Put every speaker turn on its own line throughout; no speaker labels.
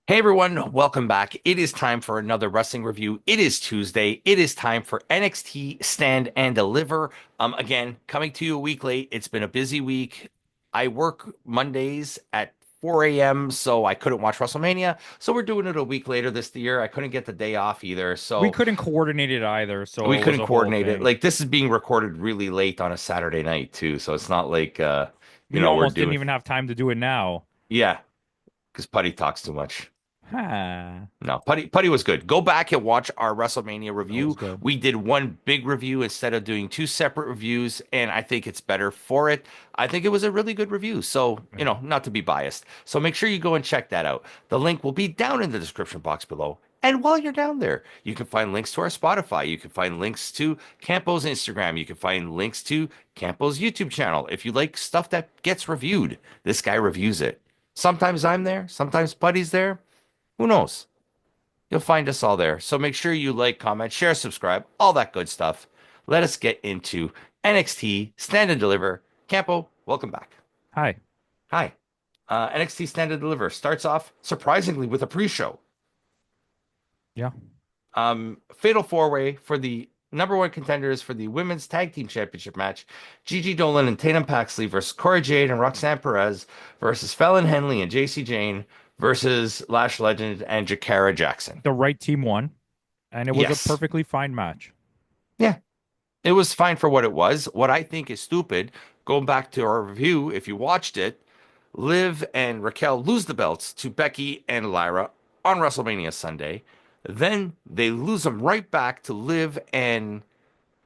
Hey everyone, welcome back. It is time for another wrestling review. It is Tuesday. It is time for NXT Stand and Deliver. Again, coming to you a week late. It's been a busy week. I work Mondays at 4 a.m., so I couldn't watch WrestleMania. So we're doing it a week later this year. I couldn't get the day off either,
We
so
couldn't coordinate it either,
we
so it was
couldn't
a whole
coordinate it.
thing.
Like this is being recorded really late on a Saturday night too, so it's not like
We
we're
almost didn't
doing
even have time to do it now.
yeah, because Putty talks too much.
Ha.
No, Putty was good. Go back and watch our WrestleMania
That was
review.
good.
We did one big review instead of doing two separate reviews, and I think it's better for it. I think it was a really good review. So,
Yeah.
not to be biased. So make sure you go and check that out. The link will be down in the description box below. And while you're down there, you can find links to our Spotify. You can find links to Campo's Instagram. You can find links to Campo's YouTube channel. If you like stuff that gets reviewed, this guy reviews it. Sometimes I'm there, sometimes Putty's there. Who knows? You'll find us all there. So make sure you like, comment, share, subscribe, all that good stuff. Let us get into NXT Stand and Deliver. Campo, welcome back.
Hi.
Hi. NXT Stand and Deliver starts off surprisingly with a pre-show.
Yeah.
Fatal four-way for the number one contenders for the Women's Tag Team Championship match. Gigi Dolan and Tatum Paxley versus Cora Jade and Roxanne Perez versus Fallon Henley and JC Jane versus Lash Legend and Jakara Jackson.
The right team won, and it was a
Yes.
perfectly fine match.
Yeah, it was fine for what it was. What I think is stupid, going back to our review, if you watched it, Liv and Raquel lose the belts to Becky and Lyra on WrestleMania Sunday. Then they lose them right back to Liv and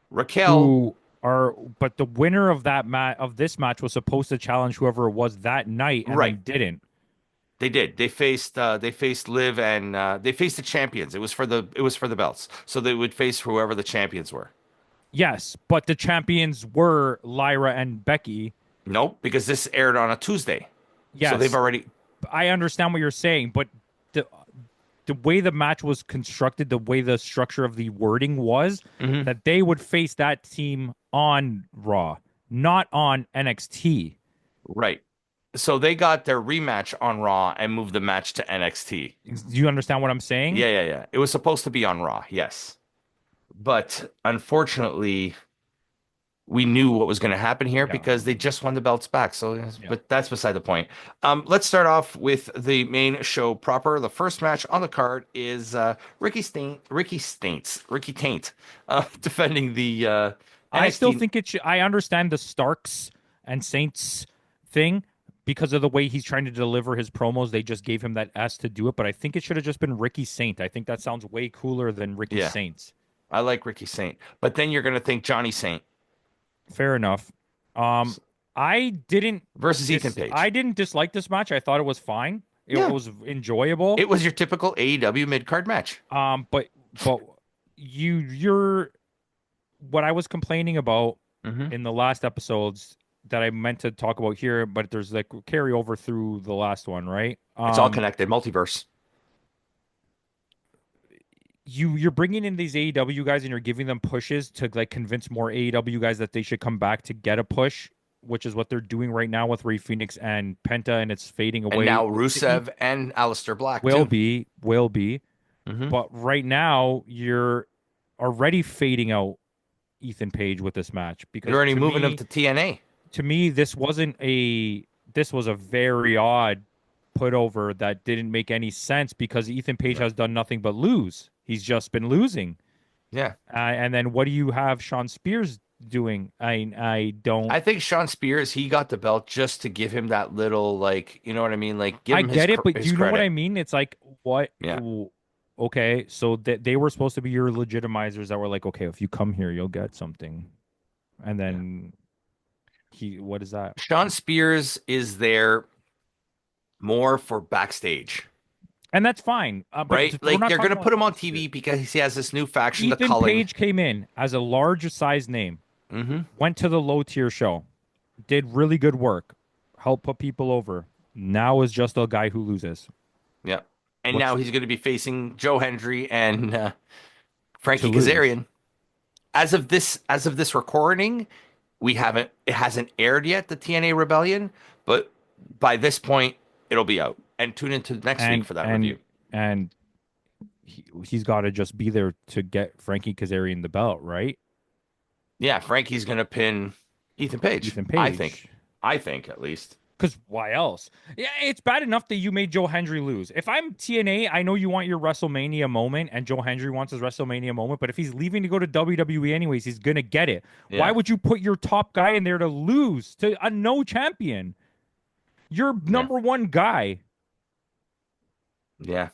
Raquel.
Who are but the winner of that match of this match was supposed to challenge whoever it was that night and
Right,
then didn't.
they did. They faced Liv and they faced the champions. It was for the belts. So they would face whoever the champions were.
Yes, but the champions were Lyra and Becky.
Nope, because this aired on a Tuesday. So they've
Yes,
already
I understand what you're saying, but the the way the match was constructed, the way the structure of the wording was,
Mhm.
that they would face that team on Raw, not on NXT.
Right. So they got their rematch on Raw and moved the match to NXT.
Do you understand what I'm saying?
Yeah, yeah, yeah. It was supposed to be on Raw, yes. But unfortunately, we knew what was going to happen here
Yeah.
because they just won the belts back. So,
Yeah.
but that's beside the point. Let's start off with the main show proper. The first match on the card is Ricky Taint, defending the
I still
NXT.
think it should. I understand the Starks and Saints thing because of the way he's trying to deliver his promos. They just gave him that S to do it, but I think it should have just been Ricky Saint. I think that sounds way cooler than Ricky
Yeah,
Saints.
I like Ricky Saint, but then you're going to think Johnny Saint
Fair enough. Um, I didn't
versus Ethan Page.
I didn't dislike this match. I thought it was fine. It
Yeah,
was enjoyable.
it was your typical AEW mid card match.
But you're what I was complaining about
Hmm.
in the last episodes that I meant to talk about here, but there's like carryover through the last one, right?
It's all connected, multiverse.
You're bringing in these AEW guys and you're giving them pushes to like convince more AEW guys that they should come back to get a push, which is what they're doing right now with Ray Phoenix and Penta, and it's fading
And
away.
now Rusev and Aleister Black
Will
too.
be, will be,
Hmm.
but right now you're already fading out Ethan Page with this match
They're
because
already moving him to TNA.
to me this was a very odd put over that didn't make any sense because Ethan Page
Right.
has done nothing but lose. He's just been losing.
Yeah.
And then what do you have Sean Spears doing? I don't.
I think Sean Spears, he got the belt just to give him that little, like, you know what I mean? Like, give
I
him his
get it, but do
his
you know what I
credit.
mean? It's like what?
Yeah.
Okay, so they were supposed to be your legitimizers that were like, okay, if you come here, you'll get something, and
Yeah.
then what is that?
Sean Spears is there more for backstage,
And that's fine. But
right?
we're
Like,
not
they're going
talking
to
about
put him
Sean
on
Spears.
TV because he has this new faction, the
Ethan
Culling.
Page came in as a larger size name,
Hmm.
went to the low tier show, did really good work, helped put people over. Now is just a guy who loses.
Yeah. And
What's
now he's going to be facing Joe Hendry and
to
Frankie
lose?
Kazarian. As of this recording, it hasn't aired yet, the TNA Rebellion, but by this point it'll be out. And tune into next week
And
for that
and
review.
and he's got to just be there to get Frankie Kazarian the belt, right?
Yeah, Frankie's gonna pin Ethan Page.
Ethan
I think.
Page.
I think at least.
Because why else? Yeah, it's bad enough that you made Joe Hendry lose. If I'm TNA, I know you want your WrestleMania moment, and Joe Hendry wants his WrestleMania moment. But if he's leaving to go to WWE anyways, he's gonna get it. Why
Yeah.
would you put your top guy in there to lose to a no champion? Your
Yeah.
number one guy.
Yeah.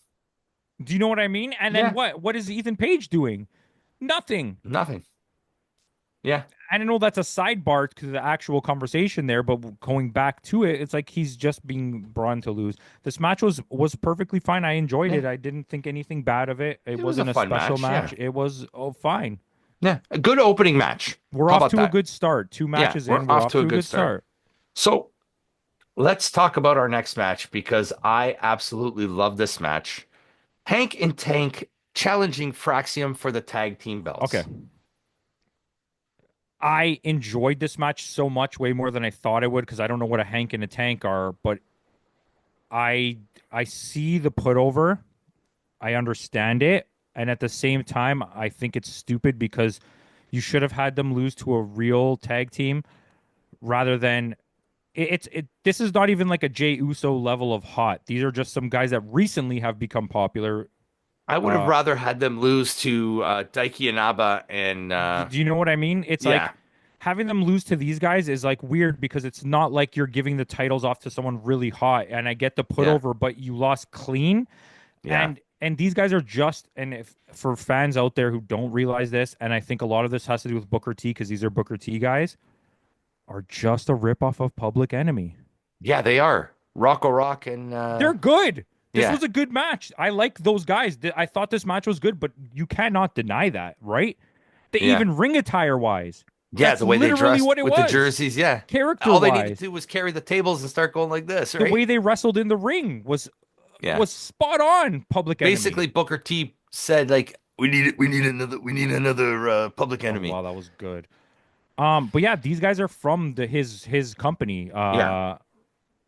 Do you know what I mean? And then
Yeah.
what? What is Ethan Page doing? Nothing.
Nothing. Yeah.
And I know that's a sidebar to the actual conversation there, but going back to it, it's like he's just being brought to lose. This match was perfectly fine. I enjoyed
Yeah.
it. I didn't think anything bad of it. It
It was a
wasn't a
fun
special
match. Yeah.
match. It was fine.
Yeah. A good opening match.
We're
How
off
about
to a
that?
good start. Two
Yeah,
matches
we're
in, we're
off
off
to a
to a
good
good
start.
start.
So let's talk about our next match because I absolutely love this match. Hank and Tank challenging Fraxium for the tag team
Okay.
belts.
I enjoyed this match so much, way more than I thought I would, because I don't know what a Hank and a Tank are, but I I see the put over. I understand it. And at the same time, I think it's stupid because you should have had them lose to a real tag team rather than this is not even like a Jey Uso level of hot. These are just some guys that recently have become popular.
I would have
Uh
rather had them lose to Daiki Inaba and
do you know what I mean? It's like
yeah,
having them lose to these guys is like weird because it's not like you're giving the titles off to someone really hot and I get the put
yeah,
over, but you lost clean.
yeah,
And these guys are just, and if for fans out there who don't realize this, and I think a lot of this has to do with Booker T because these are Booker T guys, are just a ripoff of Public Enemy.
yeah. They are Rocco Rock and
They're good. This
yeah,
was a good match. I like those guys. I thought this match was good, but you cannot deny that, right? They
yeah,
even ring attire wise.
yeah.
That's
The way they
literally
dressed
what it
with the
was.
jerseys, yeah.
Character
All they needed to
wise,
do was carry the tables and start going like this,
the
right?
way they wrestled in the ring
Yeah.
was spot on. Public Enemy.
Basically, Booker T said like, we need another Public
Oh
Enemy."
wow, that was good. But yeah, these guys are from his company,
Yeah,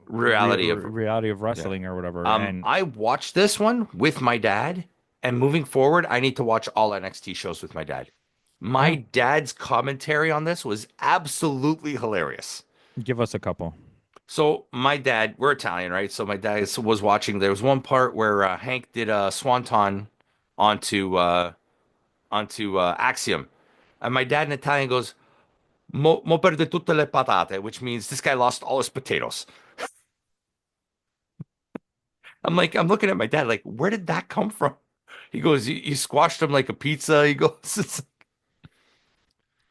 reality of
Reality of
yeah.
Wrestling or whatever. And
I watched this one with my dad, and moving forward, I need to watch all NXT shows with my dad. My
yeah,
dad's commentary on this was absolutely hilarious.
give us a couple.
So my dad, we're Italian, right? So my dad was watching. There was one part where Hank did a swanton onto Axiom, and my dad in Italian goes, "Mo perde tutte le patate," which means this guy lost all his potatoes. I'm like, I'm looking at my dad, like, where did that come from? He goes, you squashed him like a pizza. He goes,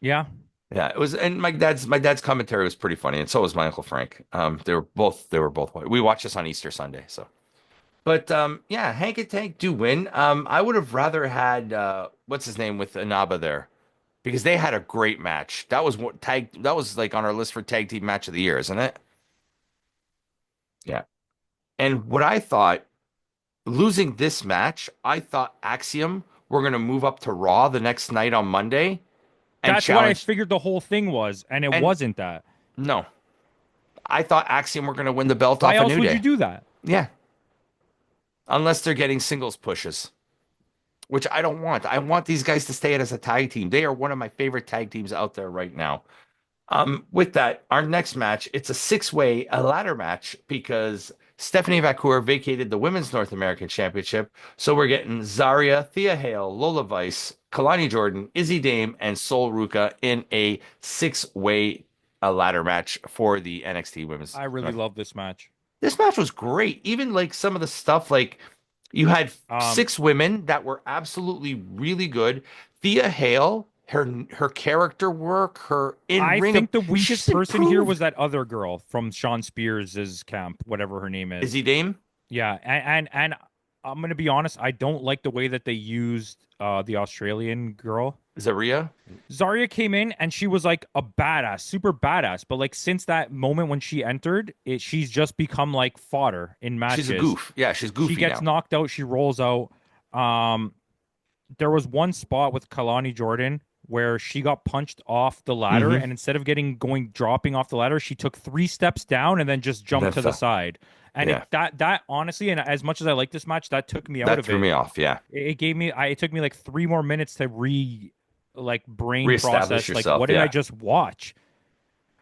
Yeah,
yeah, it was, and my dad's commentary was pretty funny, and so was my Uncle Frank. They were both white. We watched this on Easter Sunday, so. But yeah, Hank and Tank do win. I would have rather had what's his name with Inaba there because they had a great match. That was what tag. That was like on our list for tag team match of the year, isn't it? Yeah. And what I thought losing this match, I thought Axiom were gonna move up to Raw the next night on Monday and
that's what I
challenge.
figured the whole thing was, and it
And
wasn't that.
no, I thought Axiom were gonna win the belt
Why
off a
else
New
would you
Day.
do that?
Yeah, unless they're getting singles pushes, which I don't want. I want these guys to stay as a tag team. They are one of my favorite tag teams out there right now. With that, our next match, it's a six-way, a ladder match because Stephanie Vacour vacated the Women's North American Championship. So we're getting Zarya, Thea Hale, Lola Vice, Kalani Jordan, Izzy Dame, and Sol Ruka in a six-way ladder match for the NXT Women's
I really
North.
love this match.
This match was great. Even like some of the stuff, like you had
Um,
six women that were absolutely really good. Thea Hale, her character work, her in
I
ring,
think the weakest
she's
person here was
improved.
that other girl from Sean Spears' camp, whatever her name
Izzy
is.
Dame,
Yeah, and I'm gonna be honest, I don't like the way that they used the Australian girl.
Zaria,
Zarya came in and she was like a badass, super badass. But like since that moment when she entered, she's just become like fodder in
she's a
matches.
goof. Yeah, she's
She
goofy
gets
now.
knocked out, she rolls out. Um, there was one spot with Kalani Jordan. where she got punched off the ladder,
Mm-hmm.
and instead of dropping off the ladder, she took 3 steps down and then just jumped
Then
to the
fell.
side. And
Yeah.
that honestly, and as much as I like this match, that took me out
That
of
threw
it.
me off. Yeah.
It took me like 3 more minutes to brain
Reestablish
process, like,
yourself.
what did I
Yeah.
just watch?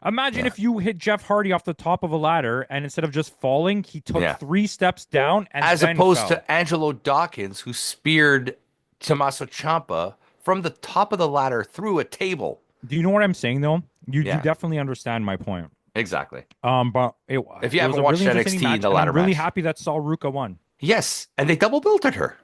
Imagine
Yeah.
if you hit Jeff Hardy off the top of a ladder, and instead of just falling, he took
Yeah.
3 steps down and
As
then
opposed
fell.
to Angelo Dawkins, who speared Tommaso Ciampa from the top of the ladder through a table.
Do you know what I'm saying though? You
Yeah,
definitely understand my point.
exactly.
But
If you
it was
haven't
a really
watched
entertaining
NXT in
match,
the
and I'm
ladder
really
match,
happy that Saul Ruka won.
yes, and they double belted her.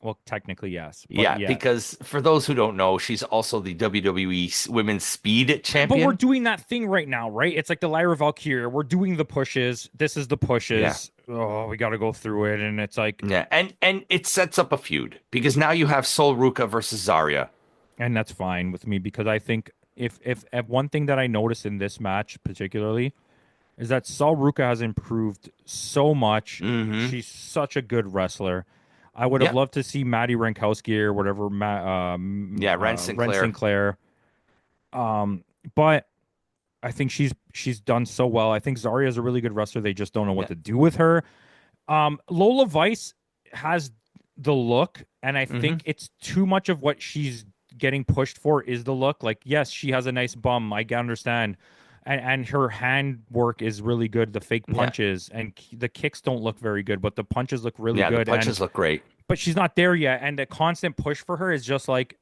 Well, technically yes, but
Yeah,
yeah.
because for those who don't know, she's also the WWE Women's Speed
But we're
Champion.
doing that thing right now, right? It's like the Lyra Valkyria. We're doing the pushes. This is the
Yeah,
pushes. Oh, we got to go through it, and it's like,
yeah, and it sets up a feud because now you have Sol Ruka versus Zarya.
and that's fine with me because I think if one thing that I noticed in this match particularly is that Saul Ruka has improved so much.
Mm-hmm.
She's such a good wrestler. I would have
Yep.
loved to see Maddie Rankowski or whatever,
Yeah, Ren
Ren
Sinclair.
Sinclair. But I think she's done so well. I think Zarya is a really good wrestler. They just don't know what
Yeah.
to do with her. Lola Vice has the look, and I
Mm-hmm.
think it's too much of what she's getting pushed for is the look. Like, yes, she has a nice bum. I can understand. And her hand work is really good. The fake
Yeah.
punches and the kicks don't look very good, but the punches look really
Yeah, the
good. And
punches look great.
but she's not there yet. And the constant push for her is just like,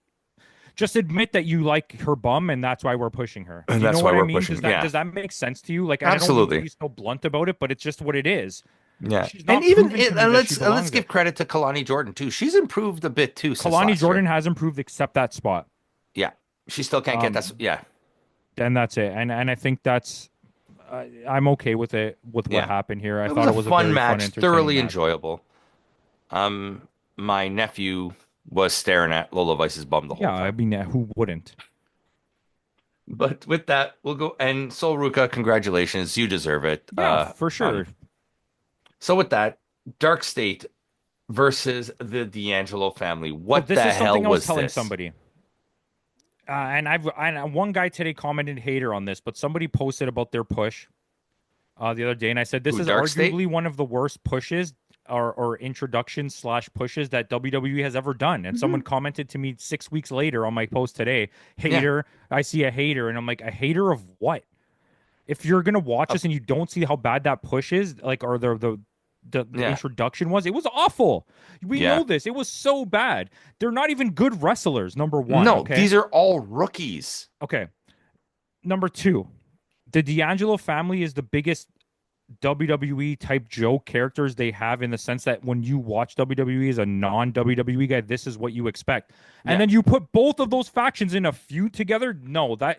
just admit that you like her bum, and that's why we're pushing her.
And
Do you know
that's why
what I
we're
mean?
pushing. Yeah,
Does that make sense to you? Like, and I don't mean to
absolutely.
be so blunt about it, but it's just what it is.
Yeah,
She's
and
not
even
proven to me
and
that she
let's
belongs
give
there.
credit to Kalani Jordan too. She's improved a bit too since
Kalani
last
Jordan
year.
has improved except that spot.
Yeah, she still can't get that.
Um,
Yeah,
and that's it. And I think that's I'm okay with it with what
yeah.
happened here. I
It was
thought
a
it was a
fun
very fun,
match,
entertaining
thoroughly
match.
enjoyable. My nephew was staring at Lola Vice's bum the whole
Yeah, I
time.
mean, who wouldn't?
But with that, we'll go and Sol Ruka, congratulations, you deserve it.
Yeah, for sure.
So with that, Dark State versus the D'Angelo family.
So
What
this
the
is
hell
something I was
was
telling
this?
somebody. And one guy today commented hater on this, but somebody posted about their push the other day, and I said this
Who,
is
Dark State?
arguably one of the worst pushes or introductions slash pushes that WWE has ever done. And someone
Mhm.
commented to me 6 weeks later on my post today,
Yeah.
hater. I see a hater, and I'm like, a hater of what? If you're gonna watch
Uh,
this and you don't see how bad that push is, like, or the
yeah.
introduction was, it was awful. We
Yeah.
know this. It was so bad. They're not even good wrestlers. Number one,
No,
okay,
these are all rookies.
okay. Number two, the D'Angelo family is the biggest WWE type joke characters they have in the sense that when you watch WWE as a non WWE guy, this is what you expect. And
Yeah.
then you put both of those factions in a feud together. No, that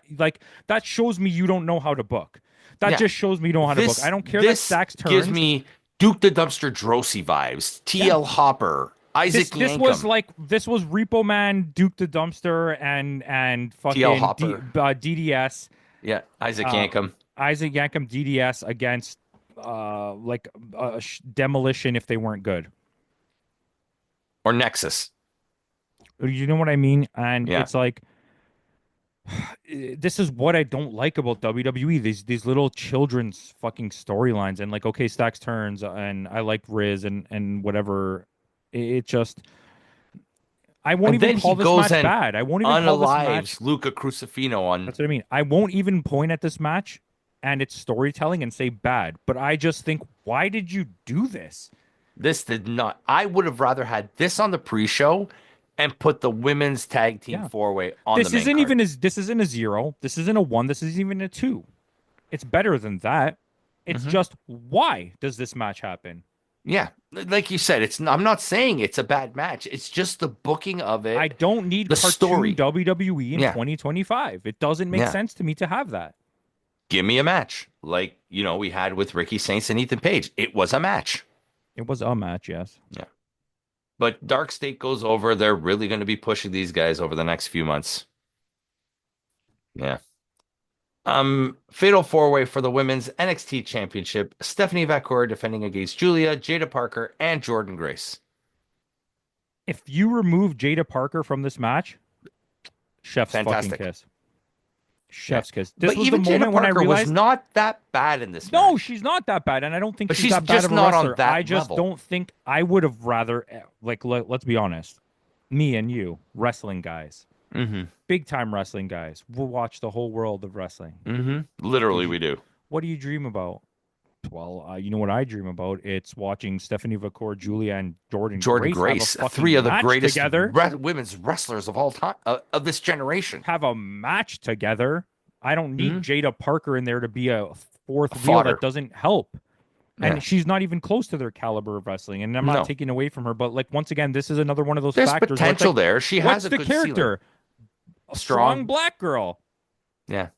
shows me you don't know how to book. That
Yeah.
just shows me you don't know how to book. I don't care that
This
Stacks
gives
turns.
me Duke the Dumpster Drosy vibes.
Yeah.
TL Hopper, Isaac
This was
Yankem,
like this was Repo Man, Duke the Dumpster, and
TL
fucking
Hopper.
DDS,
Yeah, Isaac
uh,
Yankem.
Isaac Yankem DDS against demolition if they weren't good.
Or Nexus.
You know what I mean? And
Yeah.
it's like this is what I don't like about WWE. These little children's fucking storylines and like okay, Stacks turns and I like Riz and whatever. It just I won't
And
even
then he
call this
goes
match
and
bad. I won't even call this match.
unalives Luca Crucifino on
That's what I mean. I won't even point at this match and its storytelling and say bad, but I just think why did you do this?
this. Did not. I would have rather had this on the pre-show and put the women's tag team
Yeah.
four-way on the main card.
This isn't a 0. This isn't a 1. This isn't even a 2. It's better than that. It's
Mhm.
just why does this match happen?
Yeah, like you said, I'm not saying it's a bad match. It's just the booking of
I
it,
don't need
the
cartoon
story.
WWE in
Yeah,
2025. It doesn't make
yeah.
sense to me to have that.
Give me a match like we had with Ricky Saints and Ethan Page. It was a match.
It was a match, yes.
Yeah, but Dark State goes over. They're really going to be pushing these guys over the next few months. Yeah. Fatal four-way for the women's NXT Championship. Stephanie Vacour defending against Julia, Jada Parker, and Jordan Grace.
If you remove Jada Parker from this match, Chef's fucking
Fantastic.
kiss.
Yeah.
Chef's kiss. This
But
was the
even Jada
moment when I
Parker was
realized,
not that bad in this
no,
match.
she's not that bad, and I don't think
But
she's
she's
that bad
just
of a
not on
wrestler. I
that
just
level.
don't think I would have rather let's be honest, me and you, wrestling guys,
Mm-hmm.
big time wrestling guys, we'll watch the whole world of wrestling.
Mm-hmm. Literally,
Did you?
we do.
What do you dream about? Well, you know what I dream about? It's watching Stephanie McCord, Julia, and Jordan
Jordan
Grace have a
Grace, three
fucking
of the
match
greatest
together.
women's wrestlers of all time of this generation.
Have a match together. I don't need
Mm-hmm.
Jada Parker in there to be a fourth wheel that
Fodder.
doesn't help.
Yeah.
And she's not even close to their caliber of wrestling. And I'm not
No.
taking away from her, but like once again, this is another one of those
There's
factors where it's
potential
like,
there. She has
what's
a
the
good ceiling.
character? A strong
Strong.
black girl.
Yeah.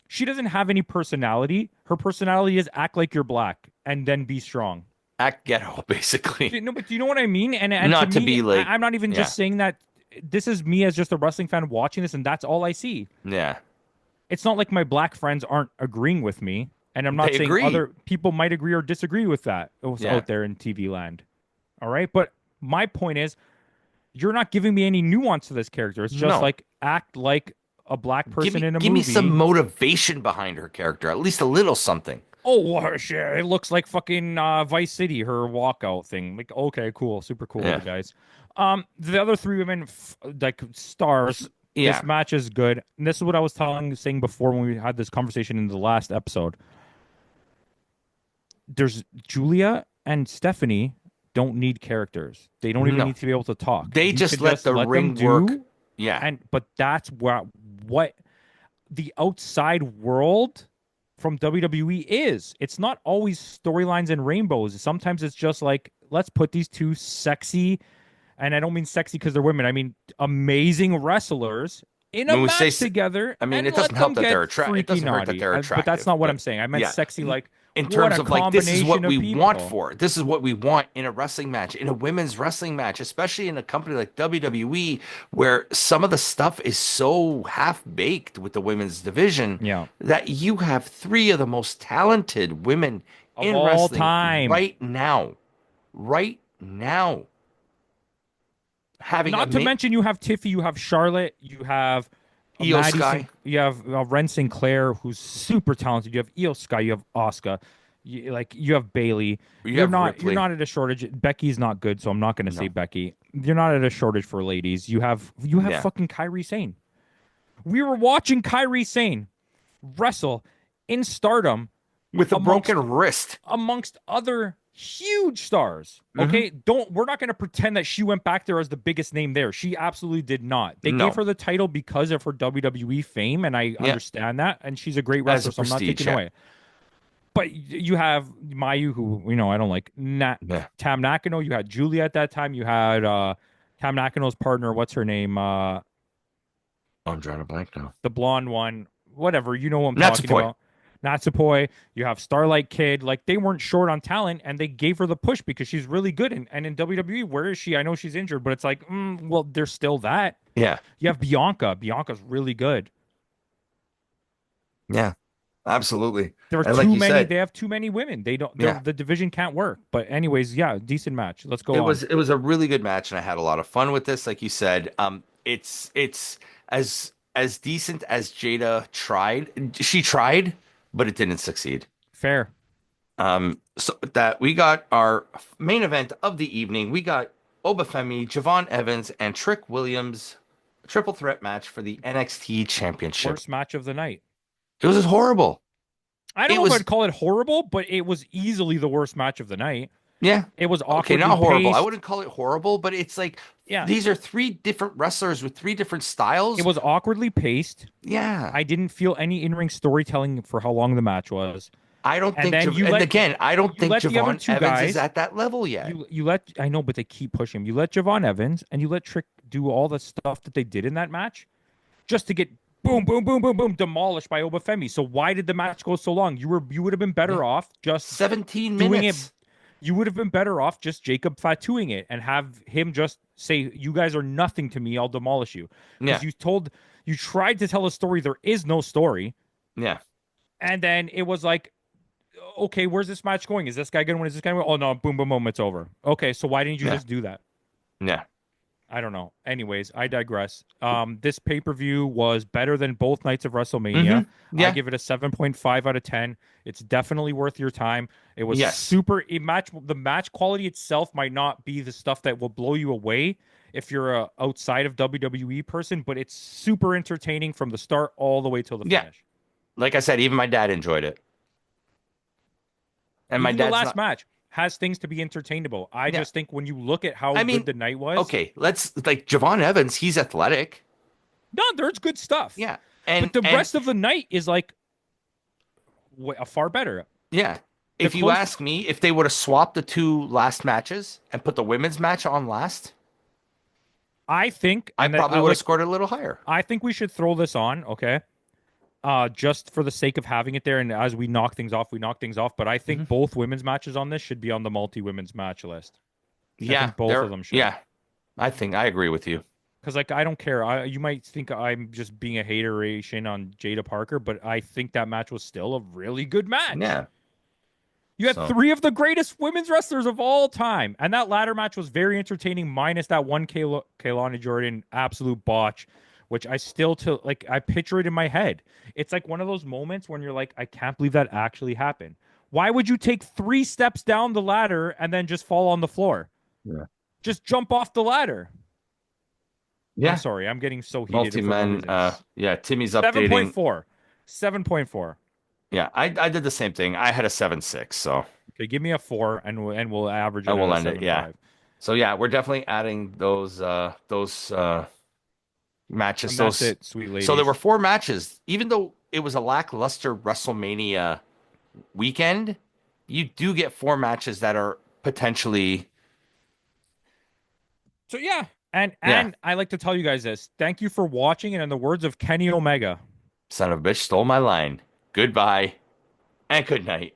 She doesn't have any personality. Her personality is act like you're black and then be strong.
Act ghetto, basically.
No, but do you know what I mean? And
Not
to
to
me,
be like,
I'm not even
yeah.
just saying that. This is me as just a wrestling fan watching this, and that's all I see.
Yeah.
It's not like my black friends aren't agreeing with me, and I'm not
They
saying
agree.
other people might agree or disagree with that
Yeah.
out there in TV land. All right, but my point is, you're not giving me any nuance to this character. It's just
No.
like act like a black person in a
Give
movie.
me some motivation behind her character, at least a little something.
Oh, well, shit. It looks like fucking Vice City, her walkout thing. Like, okay, cool. Super cool,
Yeah.
you guys. The other three women, like stars,
Yeah.
this match is good. And this is what I was saying before when we had this conversation in the last episode. There's Julia and Stephanie don't need characters. They don't even
No.
need to be able to talk.
They
You
just
could
let the
them
ring
do,
work. Yeah.
but that's what the outside world from WWE is. It's not always storylines and rainbows. Sometimes it's just like, let's put these two sexy, and I don't mean sexy because they're women. I mean amazing wrestlers in a
When we
match
say,
together.
I mean,
and
it doesn't
let
help
them
that
get
they're attractive. It doesn't hurt that
freaky
they're
naughty.
attractive.
But that's not what I'm saying. I meant
yeah.
sexy like,
in
what
terms
a
of like, this is what
combination of
we want
people.
for it. This is what we want in a wrestling match, in a women's wrestling match, especially in a company like WWE, where some of the stuff is so half baked with the women's division
Yeah.
that you have three of the most talented women
Of
in
all
wrestling
time.
right now. Right now. Having
Not to mention you have Tiffy, you have Charlotte, you have
Io
Maddie
Sky.
you have Ren Sinclair, who's super talented. You have Io Sky, you have Asuka, you have Bailey.
You have
You're
Ripley.
not at a shortage. Becky's not good, so I'm not going to say
No.
Becky. You're not at a shortage for ladies. You have
Yeah.
fucking Kairi Sane. We were watching Kairi Sane wrestle in Stardom
With a
amongst-
broken wrist.
amongst other huge stars. Okay, we're not going to pretend that she went back there as the biggest name there. She absolutely did not. They
No.
gave her the title because of her WWE fame, and I understand that. And she's a great wrestler, so I'm not taking away. But you have Mayu, who I don't like. Tam Nakano. You had Julia at that time. You had Tam Nakano's partner. What's her name?
I'm drawing a blank now.
The blonde one. Whatever. You know what I'm
Natsupoi.
talking about. Natsupoi, you have Starlight Kid. Like, they weren't short on talent, and they gave her the push because she's really good. And in WWE, where is she? I know she's injured, but it's like, well, there's still that.
Yeah.
You have Bianca. Bianca's really good.
Yeah. Absolutely.
There are
And
too
like you
many.
said-
They have too many women. They don't.
Yeah.
The division can't work. But anyways, yeah, decent match. Let's go
It
on.
was a really good match, and I had a lot of fun with this. Like you said, it's as decent as Jada tried. She tried, but it didn't succeed.
Fair.
So that we got our main event of the evening. We got Obafemi, Javon Evans, and Trick Williams triple threat match for the NXT Championship.
Worst match of the night.
It was horrible.
I don't
It
know
was-
if I'd call it horrible, but it was easily the worst match of the night.
Yeah.
It was
Okay,
awkwardly
not horrible. I
paced.
wouldn't call it horrible, but it's like
Yeah.
these are three different wrestlers with three different styles.
It was awkwardly paced.
Yeah.
I didn't feel any in-ring storytelling for how long the match was.
I don't
And
think,
then you
and
let-
again, I don't
you
think
let the other
Javon
two
Evans
guys-
is at that level yet.
I know, but they keep pushing him. You let Javon Evans and you let Trick do all the stuff that they did in that match just to get boom, boom, boom, boom, boom, demolished by Obafemi. So why did the match go so long? You would have been better off just
17
doing
minutes.
it. You would have been better off just Jacob Fatuing it and have him just say, "You guys are nothing to me. I'll demolish you."
Yeah.
Because you tried to tell a story. There is no story.
Yeah.
And then it was like, okay, where's this match going? Is this guy going to win? Is this guy going to win? Oh, no, boom, boom, boom, it's over. Okay, so why didn't you
Yeah.
just do that?
Yeah.
I don't know. Anyways, I digress. This pay-per-view was better than both nights of WrestleMania. I
Yeah.
give it a 7.5 out of 10. It's definitely worth your time. It was
Yes.
super the match quality itself might not be the stuff that will blow you away if you're a outside of WWE person, but it's super entertaining from the start all the way till the
Yeah.
finish.
Like I said, even my dad enjoyed it. And my
Even the
dad's
last
not.
match has things to be entertained about. I
Yeah.
just think when you look at how
I
good
mean,
the night was,
okay, let's like Javon Evans, he's athletic.
no, there's good stuff.
Yeah.
But the rest of the night is like far better.
Yeah.
The
If you
close,
ask me, if they would have swapped the two last matches and put the women's match on last,
I think,
I
and that
probably would have scored a little higher.
I think we should throw this on, okay? Just for the sake of having it there, and as we knock things off, we knock things off. But I
Mhm.
think both women's matches on this should be on the multi women's match list. I
Yeah,
think both of them should.
yeah, I think I agree with you.
Because like I don't care. You might think I'm just being a hateration on Jada Parker, but I think that match was still a really good match.
Yeah.
You had
So,
three of the greatest women's wrestlers of all time, and that ladder match was very entertaining. Minus that one Kaylani Jordan absolute botch, which I still to like. I picture it in my head. It's like one of those moments when you're like, I can't believe that actually happened. Why would you take 3 steps down the ladder and then just fall on the floor?
yeah.
Just jump off the ladder. I'm
Yeah.
sorry. I'm getting so heated for no
Multi-men.
reason.
Yeah, Timmy's updating.
7.4. 7.4.
Yeah, I did the same thing. I had a 7.6, so
Okay, give me a 4 and we'll average
I
it at
will
a
end it. Yeah.
7.5.
So yeah, we're definitely adding those matches.
And that's
Those
it, sweet
so there were
ladies.
4 matches. Even though it was a lackluster WrestleMania weekend, you do get 4 matches that are potentially
So yeah, and
yeah.
I like to tell you guys this. Thank you for watching, and in the words of Kenny Omega,
Son of a bitch stole my line. Goodbye and good night.